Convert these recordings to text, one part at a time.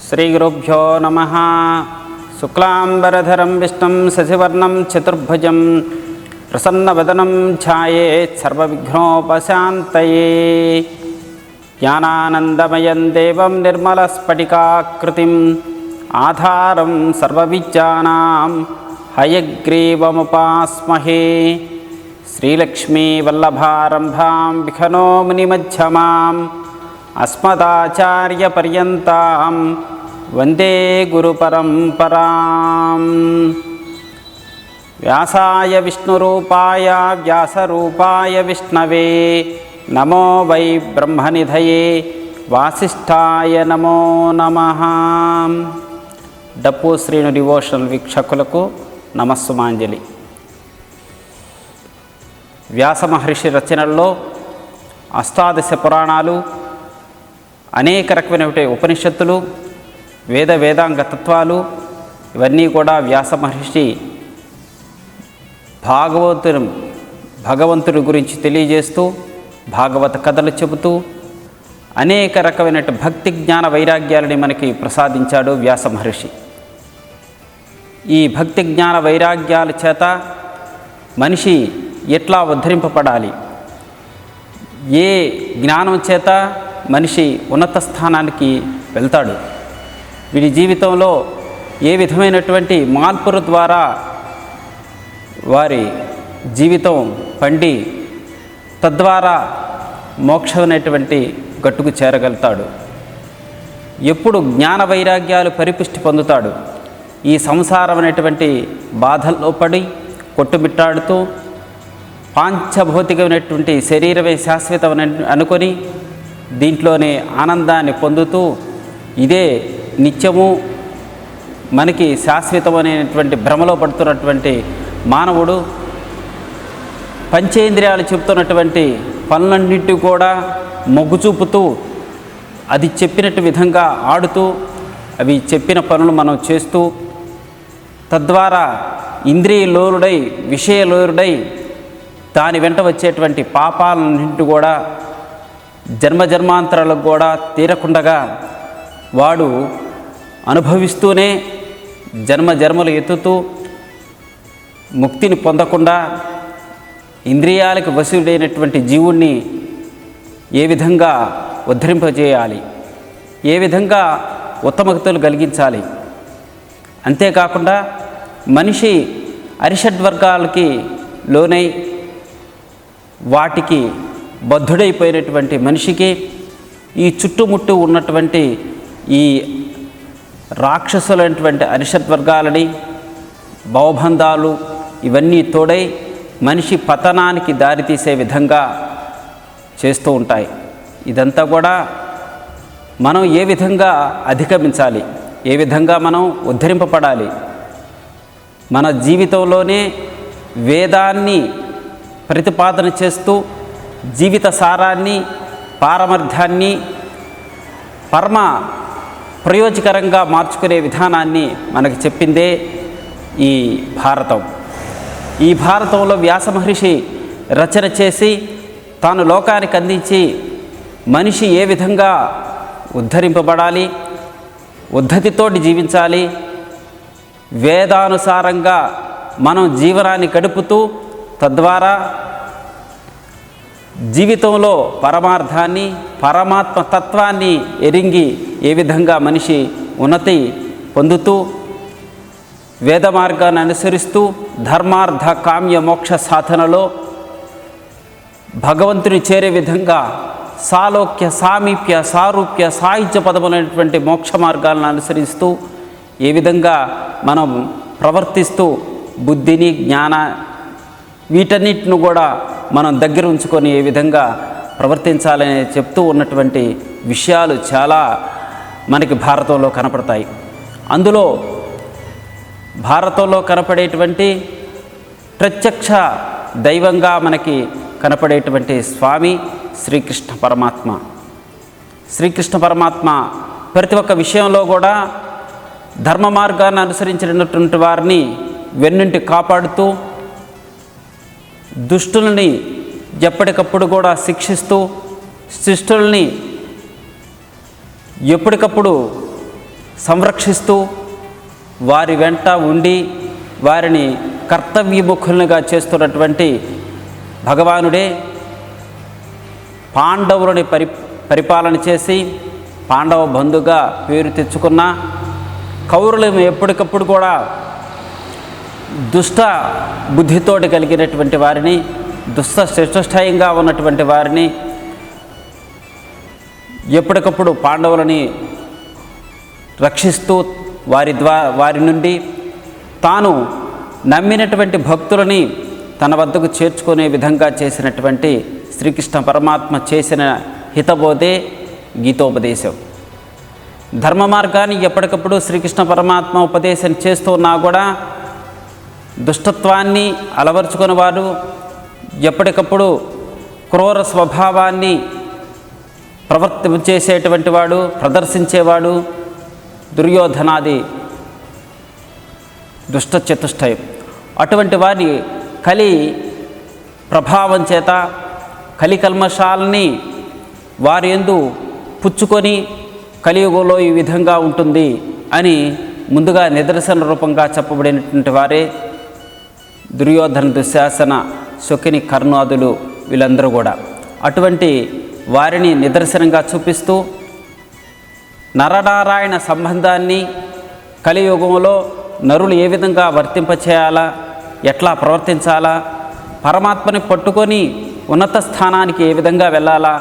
श्रीगुरुभ्यो नमः। शुक्लांबरधरं विष्णुं शशिवर्णं चतुर्भुजं प्रसन्नवदनं ध्यायेत् सर्वविघ्नोपशान्तये। ज्ञानानन्दमयं देवं निर्मलस्फटिकाकृतिम् आधारं सर्वविद्यानां हयग्रीवमुपास्महे। श्रीलक्ष्मीवल्लभारम्भां विघ्नो मुनिमध्यमाम् अस्मदाचार्यपर्यन्तां वन्दे गुरुपरम्पराम्। व्यासाय विष्णुरूपाय व्यासरूपाय विष्णवे नमो वै ब्रह्मनिधये वासिष्ठाय नमो नमः। डप्पू श्रीनु डिवोशनल వీక్షకులకు నమస్సుమాంజలి. వ్యాస మహర్షి రచనల్లో అష్టాదశ పురాణాలు, అనేక రకమైనటువంటి ఉపనిషత్తులు, వేదాంగ తత్వాలు ఇవన్నీ కూడా వ్యాస మహర్షి భగవంతుడి గురించి తెలియజేస్తూ భాగవత కథలు చెబుతూ అనేక రకమైన భక్తి జ్ఞాన వైరాగ్యాలని మనకి ప్రసాదించాడు వ్యాస మహర్షి. ఈ భక్తి జ్ఞాన వైరాగ్యాల చేత మనిషి ఎట్లా ఉద్ధరింపబడాలి, ఏ జ్ఞానం చేత మనిషి ఉన్నత స్థానానికి వెళ్తాడు, వీడి జీవితంలో ఏ విధమైనటువంటి మార్పుల ద్వారా వారి జీవితం పండి తద్వారా మోక్షం అనేటువంటి గట్టుకు చేరగలుగుతాడు, ఎప్పుడు జ్ఞాన వైరాగ్యాలు పరిపుష్టి పొందుతాడు, ఈ సంసారం అనేటువంటి బాధల్లో పడి కొట్టుమిట్టాడుతూ పాంచభౌతికమైనటువంటి శరీరమే శాశ్వతం అనుకొని దీంట్లోనే ఆనందాన్ని పొందుతూ ఇదే నిత్యము మనకి శాశ్వతమైనటువంటి భ్రమలో పడుతున్నటువంటి మానవుడు పంచేంద్రియాలు చెబుతున్నటువంటి పనులన్నింటి కూడా మొగ్గు చూపుతూ అది చెప్పినట్టు విధంగా ఆడుతూ అవి చెప్పిన పనులు మనం చేస్తూ తద్వారా ఇంద్రియలోరుడై విషయలోరుడై దాని వెంట వచ్చేటువంటి పాపాలన్నింటి కూడా జన్మజన్మాంతరాలకు కూడా తీరకుండగా వాడు అనుభవిస్తూనే జన్మలు ఎత్తుతూ ముక్తిని పొందకుండా ఇంద్రియాలకు వశుడైనటువంటి జీవుణ్ణి ఏ విధంగా ఉద్ధరింపజేయాలి, ఏ విధంగా ఉత్తమగతులు కలిగించాలి, అంతేకాకుండా మనిషి అరిషడ్వర్గాలకి లోనై వాటికి బద్ధుడైపోయినటువంటి మనిషికి ఈ చుట్టుముట్టు ఉన్నటువంటి ఈ రాక్షసులైనటువంటి అరిషడ్వర్గాలని భవబంధాలు ఇవన్నీ తోడై మనిషి పతనానికి దారితీసే విధంగా చేస్తూ ఉంటాయి. ఇదంతా కూడా మనం ఏ విధంగా అధిగమించాలి, ఏ విధంగా మనం ఉద్ధరింపబడాలి, మన జీవితంలోనే వేదాన్ని ప్రతిపాదన చేస్తూ జీవిత సారాన్ని పారమార్థ్యాన్ని పరమ ప్రయోజకరంగా మార్చుకునే విధానాన్ని మనకి చెప్పిందే ఈ భారతం. ఈ భారతంలో వ్యాస మహర్షి రచన చేసి తాను లోకానికి అందించి మనిషి ఏ విధంగా ఉద్ధరింపబడాలి, ఉద్ధతితోటి జీవించాలి, వేదానుసారంగా మనం జీవనాన్ని గడుపుతూ తద్వారా జీవితంలో పరమార్థాన్ని పరమాత్మ తత్వాన్ని ఎరింగి ఏ విధంగా మనిషి ఉన్నతి పొందుతూ వేద మార్గాన్ని అనుసరిస్తూ ధర్మార్థ కామ్య మోక్ష సాధనలో భగవంతుని చేరే విధంగా సాలోక్య సామీప్య సారూప్య సాహిత్య పదములైనటువంటి మోక్ష మార్గాలను అనుసరిస్తూ ఏ విధంగా మనం ప్రవర్తిస్తూ బుద్ధిని జ్ఞాన వీటన్నిటిని కూడా మనం దగ్గర ఉంచుకొని ఏ విధంగా ప్రవర్తించాలని చెప్తూ ఉన్నటువంటి విషయాలు చాలా మనకి భారతంలో కనపడతాయి. అందులో భారతంలో కనపడేటువంటి ప్రత్యక్ష దైవంగా మనకి కనపడేటువంటి స్వామి శ్రీకృష్ణ పరమాత్మ. శ్రీకృష్ణ పరమాత్మ ప్రతి ఒక్క విషయంలో కూడా ధర్మ మార్గాన్ని అనుసరించినటువంటి వారిని వెన్నుంటి కాపాడుతూ దుష్టులని ఎప్పటికప్పుడు కూడా శిక్షిస్తూ శిష్టుల్ని ఎప్పటికప్పుడు సంరక్షిస్తూ వారి వెంట ఉండి వారిని కర్తవ్యముఖులుగా చేస్తున్నటువంటి భగవానుడే పాండవులని పరిపాలన చేసి పాండవ బంధుగా పేరు తెచ్చుకున్న, కౌరవులు ఎప్పటికప్పుడు కూడా దుష్ట బుద్ధితోటి కలిగినటువంటి వారిని, చతుష్టయంగా ఉన్నటువంటి వారిని ఎప్పటికప్పుడు పాండవులని రక్షిస్తూ వారి నుండి తాను నమ్మినటువంటి భక్తులని తన వద్దకు చేర్చుకునే విధంగా చేసినటువంటి శ్రీకృష్ణ పరమాత్మ చేసిన హితబోధే గీతోపదేశం. ధర్మ మార్గాన్ని ఎప్పటికప్పుడు శ్రీకృష్ణ పరమాత్మ ఉపదేశం చేస్తూ ఉన్నా కూడా దుష్టత్వాన్ని అలవర్చుకుని వారు, ఎప్పటికప్పుడు క్రూర స్వభావాన్ని చేసేటువంటి వాడు, ప్రదర్శించేవాడు దుర్యోధనాది దుష్ట చతుష్టయం. అటువంటి వారి కలి ప్రభావం చేత కలి కల్మషాలని వారి యందు పుచ్చుకొని కలియుగంలో ఈ విధంగా ఉంటుంది అని ముందుగా నిదర్శన రూపంగా చెప్పబడినటువంటి వారే దుర్యోధన, దుశ్శాసన, శకుని, కర్ణాదులు వీళ్ళందరూ కూడా. అటువంటి వారిని నిదర్శనంగా చూపిస్తూ నరనారాయణ సంబంధాన్ని, కలియుగంలో నరులు ఏ విధంగా వర్తింపచేయాలా, ఎట్లా ప్రవర్తించాలా, పరమాత్మని పట్టుకొని ఉన్నత స్థానానికి ఏ విధంగా వెళ్ళాలా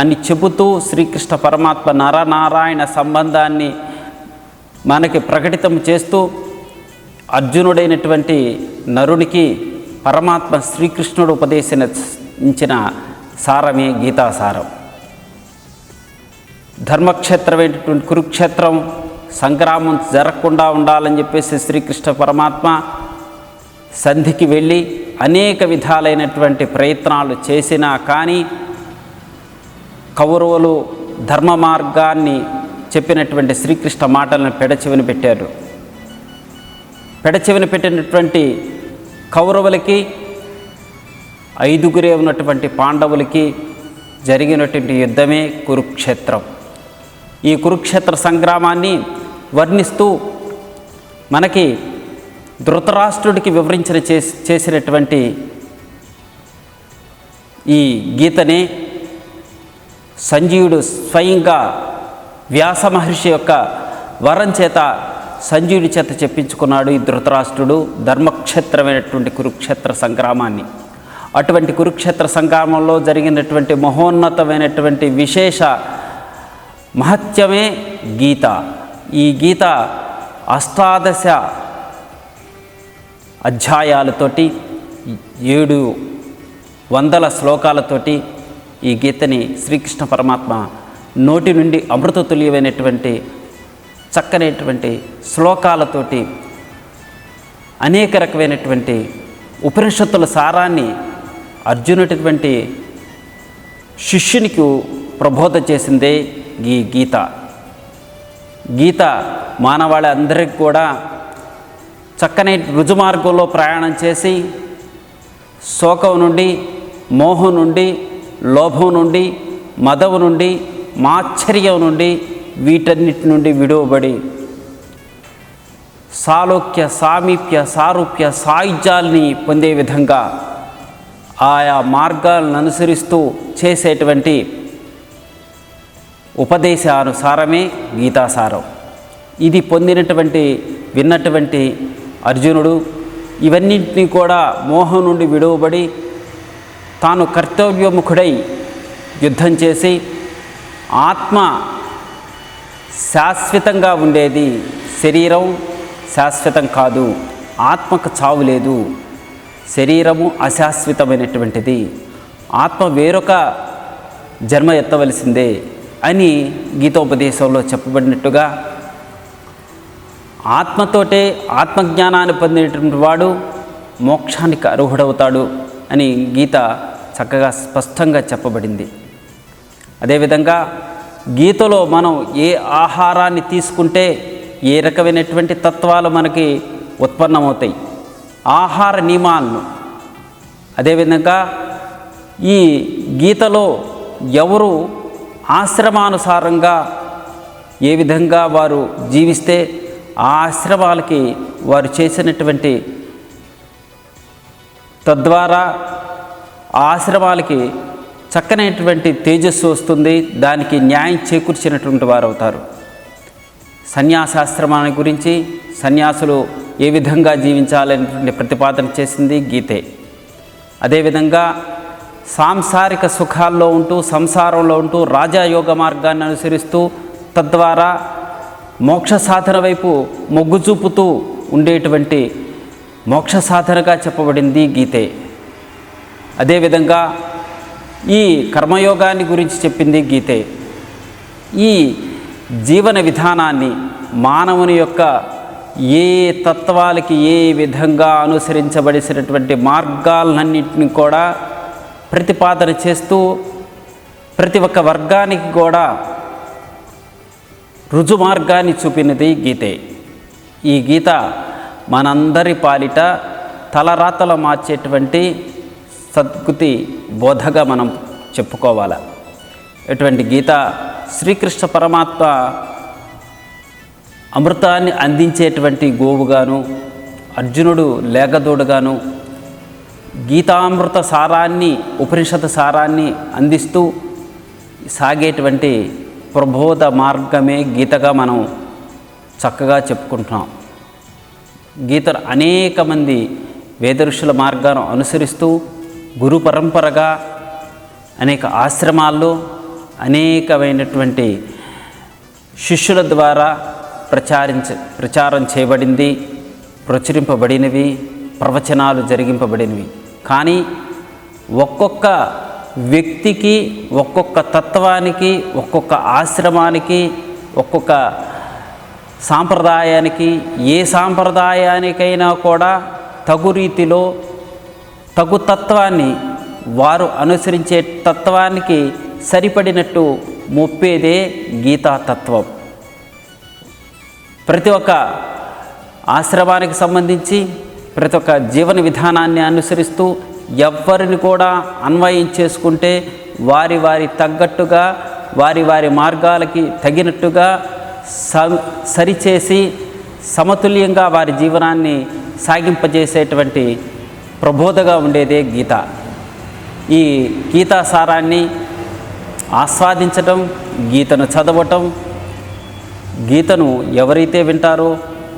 అని చెబుతూ శ్రీకృష్ణ పరమాత్మ నరనారాయణ సంబంధాన్ని మనకి ప్రకటితం చేస్తూ అర్జునుడైనటువంటి నరునికి పరమాత్మ శ్రీకృష్ణుడు ఉపదేశించిన సారమే గీతాసారం. ధర్మక్షేత్రమైనటువంటి కురుక్షేత్రం సంగ్రామం జరగకుండా ఉండాలని చెప్పేసి శ్రీకృష్ణ పరమాత్మ సంధికి వెళ్ళి అనేక విధాలైనటువంటి ప్రయత్నాలు చేసినా కానీ కౌరవులు ధర్మ మార్గాన్ని చెప్పినటువంటి శ్రీకృష్ణ మాటలను పెడచెవిన పెట్టారు. పెడచెవిన పెట్టినటువంటి కౌరవులకి, 5గురే ఉన్నటువంటి పాండవులకి జరిగినటువంటి యుద్ధమే కురుక్షేత్రం. ఈ కురుక్షేత్ర సంగ్రామాన్ని వర్ణిస్తూ మనకి ధృతరాష్ట్రుడికి చేసినటువంటి ఈ గీతనే సంజీవుడు స్వయంగా వ్యాస మహర్షి యొక్క వరం చేత సంజీవుడి చేత చెప్పించుకున్నాడు ఈ ధృతరాష్ట్రుడు ధర్మక్షేత్రమైనటువంటి కురుక్షేత్ర సంగ్రామాన్ని. అటువంటి కురుక్షేత్ర సంగ్రామంలో జరిగినటువంటి మహోన్నతమైనటువంటి విశేష మహత్యమే గీత. ఈ గీత 18 అధ్యాయాలతోటి 700 శ్లోకాలతోటి ఈ గీతని శ్రీకృష్ణ పరమాత్మ నోటి నుండి అమృతతుల్యమైనటువంటి చక్కనైనటువంటి శ్లోకాలతోటి అనేక రకమైనటువంటి ఉపనిషత్తుల సారాన్ని అర్జునుడిటువంటి శిష్యునికి ప్రబోధ చేసిందే ఈ గీత. గీత మానవాళి అందరికీ కూడా చక్కని రుజుమార్గంలో ప్రయాణం చేసి శోకం నుండి, మోహం నుండి, లోభం నుండి, మదం నుండి, మాశ్చర్యం నుండి, వీటన్నిటి నుండి విడువబడి సాలోక్య, సామీప్య, సారూప్య, సాయుధ్యాల్ని పొందే విధంగా ఆయా మార్గాలను అనుసరిస్తూ చేసేటువంటి ఉపదేశానుసారమే గీతాసారం. ఇది విన్నటువంటి అర్జునుడు ఇవన్నింటినీ కూడా మోహం నుండి విడువబడి తాను కర్తవ్యముఖుడై యుద్ధం చేసి ఆత్మ శాశ్వతంగా ఉండేది, శరీరం శాశ్వతం కాదు, ఆత్మకు చావు లేదు, శరీరము అశాశ్వతమైనటువంటిది, ఆత్మ వేరొక జన్మ ఎత్తవలసిందే అని గీతోపదేశంలో చెప్పబడినట్టుగా ఆత్మతోటే ఆత్మజ్ఞానాన్ని పొందినటువంటి వాడు మోక్షానికి అర్హుడవుతాడు అని గీత చక్కగా స్పష్టంగా చెప్పబడింది. అదేవిధంగా గీతలో మనం ఏ ఆహారాన్ని తీసుకుంటే ఏ రకమైనటువంటి తత్వాలు మనకి ఉత్పన్నమవుతాయి, ఆహార నియమాలను, అదేవిధంగా ఈ గీతలో ఎవరు ఆశ్రమానుసారంగా ఏ విధంగా వారు జీవిస్తే ఆ ఆశ్రమాలకి వారు చేసినటువంటి తద్వారా ఆ ఆశ్రమాలకి చక్కనైనటువంటి తేజస్సు వస్తుంది, దానికి న్యాయం చేకూర్చినటువంటి వారు అవుతారు. సన్యాసాశ్రమాన్ని గురించి, సన్యాసులు ఏ విధంగా జీవించాలనేటువంటి ప్రతిపాదన చేసింది గీతే. అదేవిధంగా సాంసారిక సుఖాల్లో ఉంటూ, సంసారంలో ఉంటూ రాజయోగ మార్గాన్ని అనుసరిస్తూ తద్వారా మోక్ష సాధన వైపు మొగ్గు చూపుతూ ఉండేటువంటి మోక్ష సాధనగా చెప్పబడింది గీతే. అదేవిధంగా ఈ కర్మయోగాన్ని గురించి చెప్పింది గీతే. ఈ జీవన విధానాన్ని మానవుని యొక్క ఏ తత్వాలకి ఏ విధంగా అనుసరించబడినటువంటి మార్గాలన్నింటినీ కూడా ప్రతిపాదన చేస్తూ ప్రతి ఒక్క వర్గానికి కూడా రుజు మార్గాన్ని చూపినది గీతే. ఈ గీత మనందరి పాలిట తలరాతలు మార్చేటువంటి సద్గతి బోధగా మనం చెప్పుకోవాలి. ఇటువంటి గీత శ్రీకృష్ణ పరమాత్మ అమృతాన్ని అందించేటువంటి గోవుగాను, అర్జునుడు లేగదూడగాను గీతామృత సారాన్ని, ఉపనిషత్ సారాన్ని అందిస్తూ సాగేటువంటి ప్రబోధ మార్గమే గీతగా మనం చక్కగా చెప్పుకుంటున్నాం. గీతను అనేక మంది వేద ఋషుల మార్గాన్ని అనుసరిస్తూ గురు పరంపరగా అనేక ఆశ్రమాల్లో అనేకమైనటువంటి శిష్యుల ద్వారా ప్రచారం చేయబడింది, ప్రచురింపబడినవి, ప్రవచనాలు జరిగింపబడినవి. కానీ ఒక్కొక్క వ్యక్తికి, ఒక్కొక్క తత్వానికి, ఒక్కొక్క ఆశ్రమానికి, ఒక్కొక్క సాంప్రదాయానికి, ఏ సాంప్రదాయానికైనా కూడా తగు రీతిలో తగు తత్వాన్ని, వారు అనుసరించే తత్వానికి సరిపడినట్టు మొప్పేదే గీతా తత్వం. ప్రతి ఒక్క ఆశ్రమానికి సంబంధించి ప్రతి ఒక్క జీవన విధానాన్ని అనుసరిస్తూ ఎవరిని కూడా అన్వయం చేసుకుంటే వారి వారి తగ్గట్టుగా, వారి వారి మార్గాలకి తగినట్టుగా సరిచేసి సమతుల్యంగా వారి జీవనాన్ని సాగింపజేసేటువంటి ప్రబోధగా ఉండేదే గీత. ఈ గీతా సారాన్ని ఆస్వాదించటం, గీతను చదవటం, గీతను ఎవరైతే వింటారో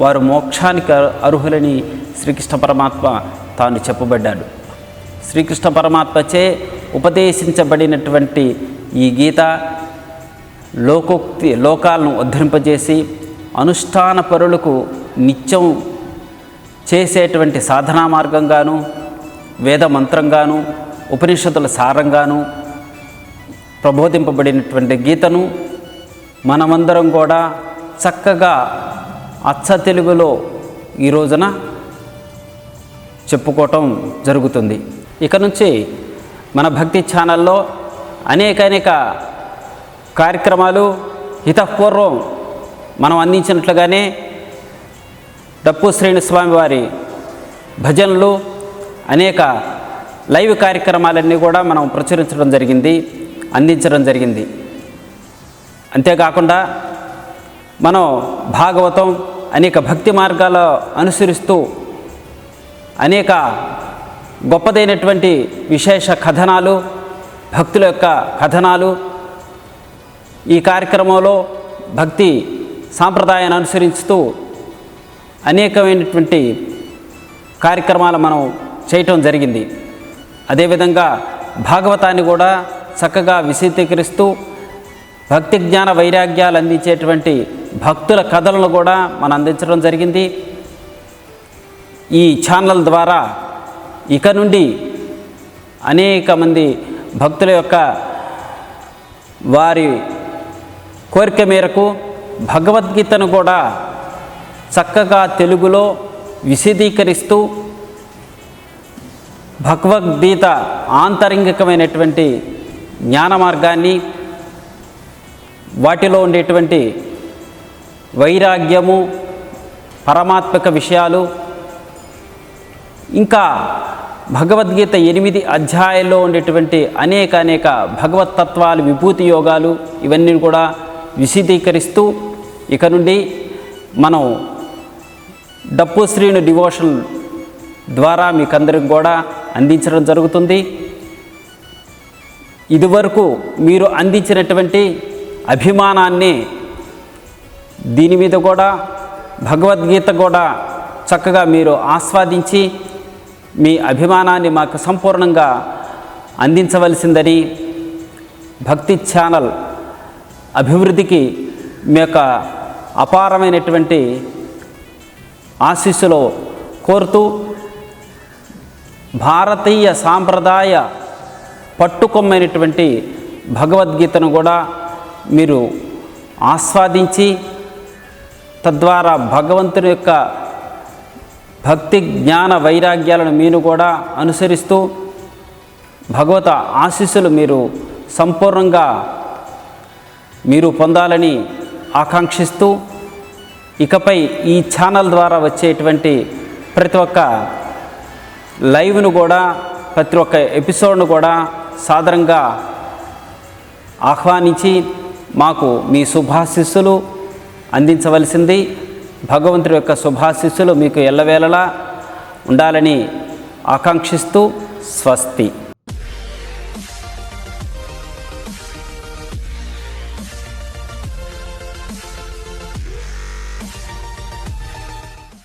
వారు మోక్షానికి అర్హులని శ్రీకృష్ణ పరమాత్మ తాను చెప్పబడ్డాడు. శ్రీకృష్ణ పరమాత్మచే ఉపదేశించబడినటువంటి ఈ గీత లోకాలను ఉద్ధరింపజేసి అనుష్ఠాన పరులకు నిత్యం చేసేటువంటి సాధనా మార్గంగాను, వేద మంత్రంగాను, ఉపనిషత్తుల సారంగాను ప్రబోధింపబడినటువంటి గీతను మనమందరం కూడా చక్కగా అచ్చ తెలుగులో ఈ రోజున చెప్పుకోవటం జరుగుతుంది. ఇక నుంచి మన భక్తి ఛానల్లో అనేక కార్యక్రమాలు హితపూర్వం మనం అందించినట్లుగానే డప్పు శ్రీనిస్వామి వారి భజనలు, అనేక లైవ్ కార్యక్రమాలన్నీ కూడా మనం ప్రచురించడం జరిగింది, అందించడం జరిగింది. అంతేకాకుండా మనం భాగవతం, అనేక భక్తి మార్గాలు అనుసరిస్తూ అనేక గొప్పదైనటువంటి విశేష కథనాలు, భక్తుల యొక్క కథనాలు ఈ కార్యక్రమంలో భక్తి సాంప్రదాయాన్ని అనుసరిస్తూ అనేకమైనటువంటి కార్యక్రమాలు మనం చేయటం జరిగింది. అదేవిధంగా భాగవతాన్ని కూడా చక్కగా విశదీకరిస్తూ భక్తి జ్ఞాన వైరాగ్యాలు అందించేటువంటి భక్తుల కథలను కూడా మనం అందించడం జరిగింది. ఈ ఛానల్ ద్వారా ఇక నుండి అనేక మంది భక్తుల యొక్క వారి కోరిక మేరకు భగవద్గీతను కూడా చక్కగా తెలుగులో విశదీకరిస్తూ భగవద్గీత ఆంతరంగికమైనటువంటి జ్ఞాన మార్గాన్ని, వాటిలో ఉండేటువంటి వైరాగ్యము, పరమాత్మక విషయాలు, ఇంకా భగవద్గీత 8 అధ్యాయాల్లో ఉండేటువంటి అనేక భగవతత్వాలు, విభూతి యోగాలు, ఇవన్నీ కూడా విశదీకరిస్తూ ఇక నుండి మనం డప్పు శ్రీను డివోషన్ ద్వారా మీకందరికి కూడా అందించడం జరుగుతుంది. ఇదివరకు మీరు అందించినటువంటి అభిమానాన్ని దీని మీద కూడా భగవద్గీత కూడా చక్కగా మీరు ఆస్వాదించి మీ అభిమానాన్ని మాకు సంపూర్ణంగా అందించవలసిందని, భక్తి ఛానల్ అభివృద్ధికి మీ యొక్క అపారమైనటువంటి ఆశీస్సులు కోరుతూ భారతీయ సాంప్రదాయ పట్టుకొమ్మైనటువంటి భగవద్గీతను కూడా మీరు ఆస్వాదించి తద్వారా భగవంతుని యొక్క భక్తి జ్ఞాన వైరాగ్యాలను మీరు కూడా అనుసరిస్తూ భగవత ఆశీస్సులు మీరు సంపూర్ణంగా మీరు పొందాలని ఆకాంక్షిస్తూ ఇకపై ఈ ఛానల్ ద్వారా వచ్చేటువంటి ప్రతి ఒక్క లైవ్ను కూడా ప్రతి ఒక్క ఎపిసోడ్ను కూడా సాదరంగా ఆహ్వానించి మాకు మీ శుభాశీస్సులు అందించవలసింది. భగవంతుడి యొక్క శుభాశీస్సులు మీకు ఎల్లవేళలా ఉండాలని ఆకాంక్షిస్తూ స్వస్తి.